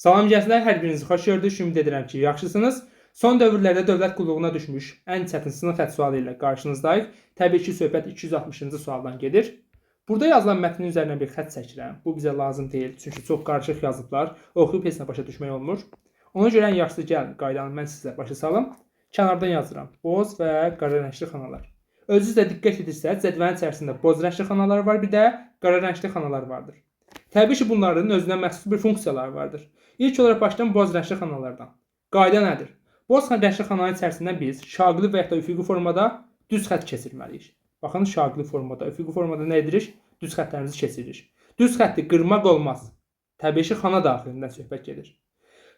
Salam gənclər, hər birinizi xoş gördük. Ümid edirəm ki, yaxşısınız. Son dövrlərdə dövlət qulluğuna düşmüş ən çətin sınıq xətt sualı ilə qarşınızdayıq. Təbii ki, söhbət 260-cı sualdan gedir. Burada yazılan mətnin üzərinə bir xətt çəkirəm. Bu bizə lazım deyil, çünki çox qarışıq yazıblar. Oxuyub heç nə başa düşmək olmur. Ona görə ən yaxşısı gəlin, qaydanı mən sizə başa salım. Kənardan yazıram. Boz və qara rəngli xanalar. Özünüz də diqqət edirsəz, cədvəlin içərisində boz rəngli xanalar var, bir də qara rəngli xanalar vardır. Təbii ki, bunların özünə məxsus bir funksiyaları vardır. İlk olaraq başlayalım boz rəngli xanalardan. Qayda nədir? Boz rəngli xananın içərisindən biz şaqili və ya da üfüqi formada düz xətt keçirməliyik. Baxın, şaqili formada, üfüqi formada nə edirik? Düz xəttlərimizi keçiririk. Düz xətti qırmaq olmaz. Təbii ki, xana daxilindən söhbət gedir.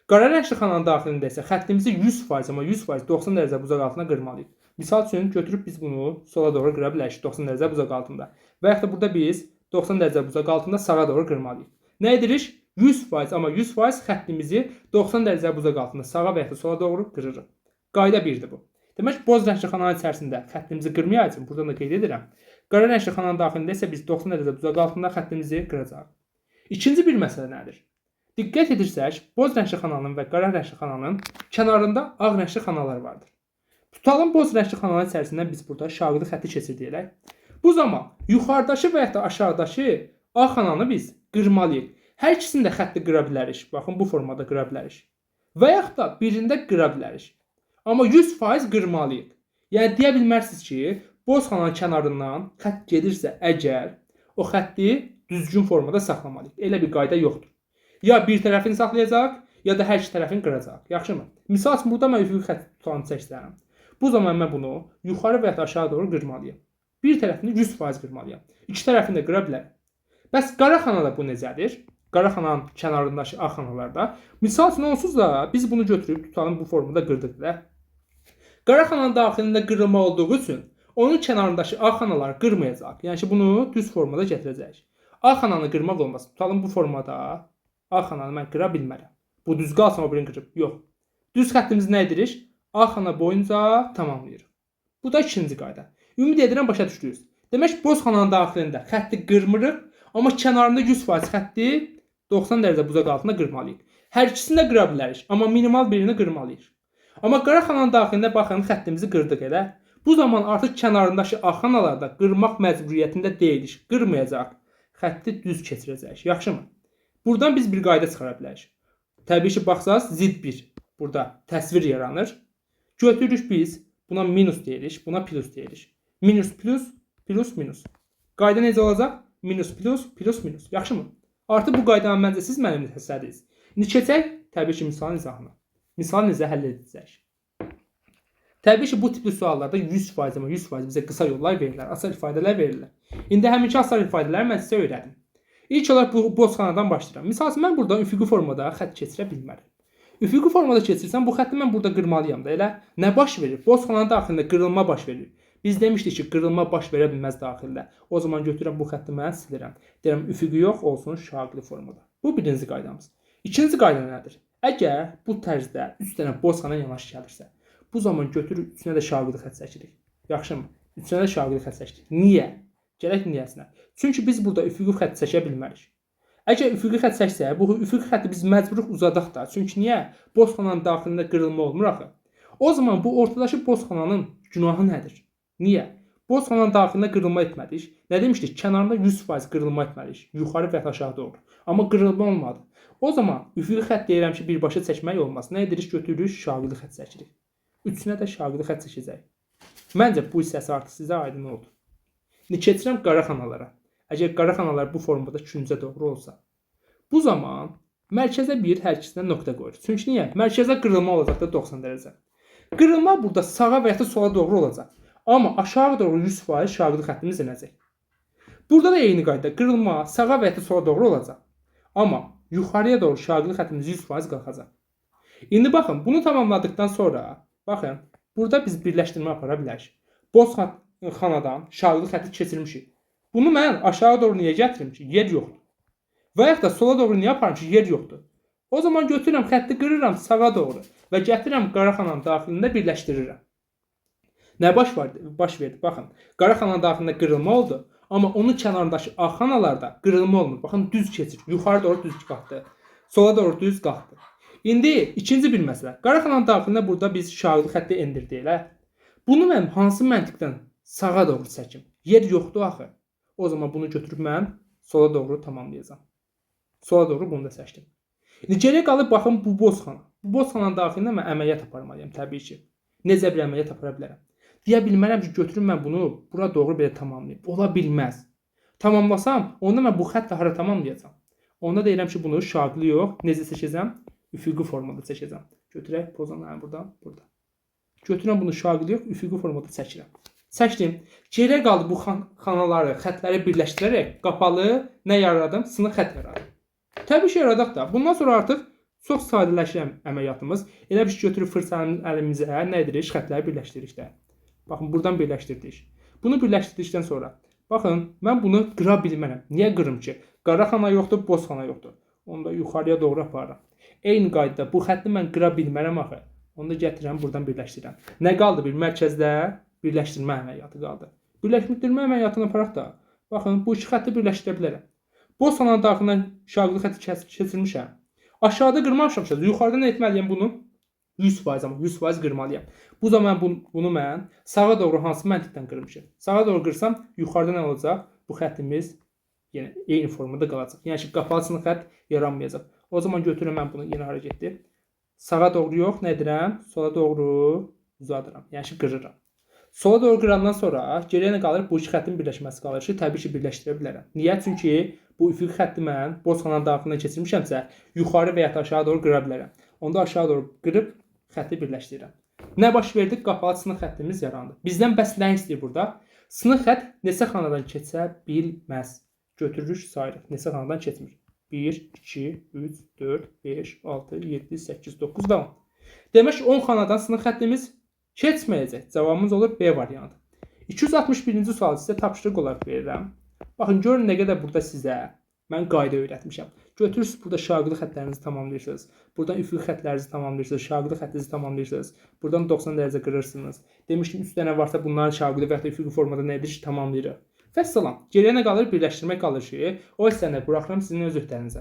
Qara rəngli xananın daxilində isə xəttimizi 100%, amma 100% 90 dərəcə buzaq altına qırmalıyıq. Misal üçün götürüb biz bunu sola doğru qıra bilərik 90 dərəcə buzaq altında. Və ya da burada biz 90 dərəcə buzaq altında sağa doğru qırmalıyıq. Nə edirik? 100%, amma 100% xəttimizi 90 dərəcə buzaq altında sağa və ya da sola doğru qırırıq. Qayda 1-dir bu. Demək, boz rəngli xananın içərisində xəttimizi qırmayacağıq. Buradan da qeyd edirəm. Qara rəngli xananın daxilində isə biz 90 dərəcə buzaq altında xəttimizi qıracağıq. İkinci bir məsələ nədir? Diqqət edirsək, boz rəngli xananın və qara rəngli xananın kənarında ağ rəngli xanalar vardır. Tutalım boz rəngli xananın içərisindən biz burada şaqili xətti keçirdiyək. Bu zaman yuxarıdakı və ya da aşağıdakı ağ xananı biz qırmalıyıq. Hər ikisini də xətti qıra bilərik. Baxın, bu formada qıra bilərik. Və yaxud da birində qıra bilərik. Amma 100% qırmalıyıq. Yəni deyə bilmərsiniz ki, boz xananın kənarından xətt gedirsə əgər, o xətti düzgün formada saxlamalıyıq. Elə bir qayda yoxdur. Ya bir tərəfini saxlayacaq, ya da hər iki tərəfini qıracaq. Yaxşımı? Misal üçün burada mən üfüqi xətt tutanı çəksəm. Bu zaman mən bunu yuxarı və ya da aşağı doğru qırmalıyam. Bir tərəfini 100% qırmalıyam. İki tərəfini də qıra bilərəm. Bəs qara xanada bu necədir? Qara xananın kənarındakı ağ xanalarda. Misal üçün onsuz da biz bunu götürüb tutalım bu formada qırdıq da. Qara xananın daxilində qırılma olduğu üçün onun kənarındakı ağ xanaları qırmayacaq. Yəni ki, bunu düz formada gətirəcəyik. Ağ xananı qırmaq olmaz. Tutalım bu formada ağ xananı mən qıra bilmərəm. Bu düz qalsın, o birini qırıb. Yox. Düz xəttimizi nə edirik? Ağ xana boyunca tamamlayırıq. Bu da ikinci qayda. Ümid edirəm başa düşdünüz. Demək, boz xananın daxilində xətti qırmırıq, amma kənarında 100% xətti 90 dərəcə buzaq altında qırmalıyıq. Hər ikisini də qıra bilərik, amma minimal birini qırmalıyıq. Amma qara xananın daxilində baxın, xəttimizi qırdıq elə. Bu zaman artıq kənarındakı ağ xanalarda qırmaq məcburiyyətində deyilik. Qırmayacaq. Xətti düz keçirəcəyik. Yaxşımı? Buradan biz bir qayda çıxara bilərik. Təbii ki, baxsaz zid 1. Burada təsvir yaranır. Götürürük biz, buna minus deyirik, buna plus deyirik. Minus plus, plus minus. Qayda necə olacaq? Minus plus, plus minus. Yaxşımı? Artıq bu qaydanı məncə siz mənimlə təsəddiniz. İndi keçək, təbii ki, misalın izahına. Misalı necə həll edəcək? Təbii ki, bu tipli suallarda 100% amma 100% bizə qısa yollar verirlər, asal ifadələr verirlər. İndi həminki asal ifadələri mən sizə öyrədim. İlk olaraq bu boz xanadan başlayıram. Misal üçün, mən burada üfüqi formada xətt keçirə bilmərəm. Üfüqi formada keçirsəm, bu xətti mən burada qırmalıyam da, elə. Nə baş verir? Boz xananın daxilində qırılma baş verir. Biz demişdik ki, qırılma baş verə bilməz daxildə. O zaman götürürəm bu xətti mən silirəm. Deyirəm, üfüqi yox, olsun şaqili formada. Bu birinci qaydamız. İkinci qayda nədir? Əgər bu tərzdə 3 dənə boz xana yanaşı gəlirsə, bu zaman götürür üçünə də şaqili xətt çəkirik. Yaxşımı? Üçünə də şaqili xətt çəkirik. Niyə? Gələk niyəsinə. Çünki biz burada üfüqi xətt çəkə bilmərik. Əgər üfüqi xətt çəksə, bu üfüqi xətti biz məcburuq uzadaq da. Çünki niyə? Boz xananın daxilində qırılma olmur axı. O zaman bu ortadakı boz xananın günahı nədir? Niyə? Boz xananın daxilində qırılma etmədik. Nə demişdik? Kənarında 100% qırılma etməliyik. Yuxarı və aşağı doğru. Amma qırılma olmadı. O zaman üfüqi xətt deyirəm ki, birbaşa çəkmək olmaz. Nə edirik? Götürürük, şaqili xətt çəkirik. Üçünə də şaqili xətt çəkəcəyik. Məncə bu hissəsi artıq sizə aydın oldu. İndi keçirəm qara xanalara. Əgər qara xanalar bu formada küncə doğru olsa, bu zaman mərkəzə bir, hər ikisinə nöqtə qoyuruq. Çünki niyə? Mərkəzə qırılma olacaq da 90 dərəcə. Qırılma burada sağa və ya da sola doğru olacaq. Amma aşağı doğru 100% şaqili xəttimiz enəcək. Burada da eyni qayda, qırılma sağa və ya da sola doğru olacaq. Amma yuxarıya doğru şaqili xəttimiz 100% qalxacaq. İndi baxın, bunu tamamladıkdan sonra, baxın, burada biz birləşdirmə apara bilərik. Boz xanadan şaqili xətti keçirmişik. Bunu mən aşağı doğru niyə gətirim ki? Yer yoxdur. Və yaxud da sola doğru niyə aparım ki? Yer yoxdur. O zaman götürürəm, xətti qırıram sağa doğru və gətirirəm qara xananın daxilində birləşdirirəm. Nə baş verdi? Baxın, qara xananın daxilində qırılma oldu, amma onun kənarındakı ağ xanalarda qırılma olmur. Baxın, düz keçir. Yuxarı doğru düz qalxdı. Sola doğru düz qalxdı. İndi ikinci bir məsələ. Qara xananın daxilində burada biz şaqlı xətti endirdik elə. Bunu mən hansı məntiqdən sağa doğru çəkim? Yer yoxdur axı. O zaman bunu götürüb mən sola doğru tamamlayacağam. Sola doğru bunu da seçdim. İndi geriyə qalıb baxın bu boz xana. Bu boz xananın daxilində mən əməliyyat aparmalıyam təbii ki. Necə bir əməliyyat apara bilərəm? Deyə bilmərəm ki, götürüm mən bunu bura doğru belə tamamlayım. Ola bilməz. Tamamlasam, onda mən bu xəttlə hara tamamlayacağam? Onda deyirəm ki, bunu şaqlı yox, necə seçəcəm? Üfüqi formada çəkəcəm. Götürək pozanları buradan, burada. Götürəm bunu şaqlı yox, üfüqi formada çəkirəm. Çəkdim. Geriyə qaldı bu xanaları, xəttləri birləşdirərək qapalı nə yaradım? Sınıq xətt yaradım. Təbii ki, yaradaq da. Bundan sonra artıq çox sadələşən əməliyyatımız. Elə bir şey götürüb fırçanın əlimizə nə edirik? Xəttləri birləşdiririk də. Baxın, buradan birləşdirdik. Bunu birləşdirdikdən sonra, baxın, mən bunu qıra bilmərəm. Niyə qırım ki? Qara xana yoxdur, boz xana yoxdur. Onu da yuxarıya doğru aparıram. Eyni qaydada bu xətti mən qıra bilmərəm axı. Onu da gətirirəm, buradan birləşdirirəm. Nə qaldı? Bir mərkəzdə birləşdirmə əməliyyatı qaldı. Birləşdirmə əməliyyatını aparaq da, baxın, bu iki xətti birləşdirə bilərəm. Boz xananın daxilindən şaqlı xətti keçirmişəm. Aşağıda qırmamışam ki, yuxarıda nə etməliyəm bunu? 100% amma 100% qırmalıyam. Bu zaman bunu mən sağa doğru hansı məntiqdən qırmışam? Sağa doğru qırsam yuxarıda nə olacaq? Bu xəttimiz yenə eyni formada qalacaq. Yəni ki, qapalı sınıq xətt yaranmayacaq. O zaman götürürəm mən bunu yenə hara getdi? Sağa doğru yox, nə edirəm? Sola doğru uzadıram. Yəni ki, qırıram. Sola doğru qırandan sonra geriyə nə qalır? Bu iki xəttin birləşməsi qalır ki, təbii ki, birləşdirə bilərəm. Niyə? Çünki bu üfüqi xətti mən boz xananın daxilindən keçirmişəmsə, yuxarı və ya aşağı doğru qıra bilərəm. Onda aşağı doğru qırıb xətti birləşdirirəm. Nə baş verdi? Qapalı sınıq xəttimiz yarandı. Bizdən bəs nə istəyir burada? Sınıq xətt neçə xanadan keçə bilməz. Götürürük, sayırıq. Neçə xanadan keçmir? 1, 2, 3, 4, 5, 6, 7, 8, 9 və 10. Demək 10 xanadan sınıq xəttimiz keçməyəcək. Cavabımız olur B variantı. 261-ci sual sizə tapşırıq olaraq verirəm. Baxın, görün nə qədər burada sizə mən qayda öyrətmişəm. Götürürsünüz, burada şaqlı xəttlərinizi tamamlayırsınız. Buradan üfüqi xəttlərinizi tamamlayırsınız. Şaqlı xəttinizi tamamlayırsınız. Buradan 90 dərəcə qırırsınız. Demişdim, 3 dənə varsa bunların şaqlı və ya üfüqi formada nə edir ki, tamamlayırıq. Vəssalam. Geriyə nə qalır? Birləşdirmək qalır ki, o hissəni buraxıram sizin öz öhdənizə.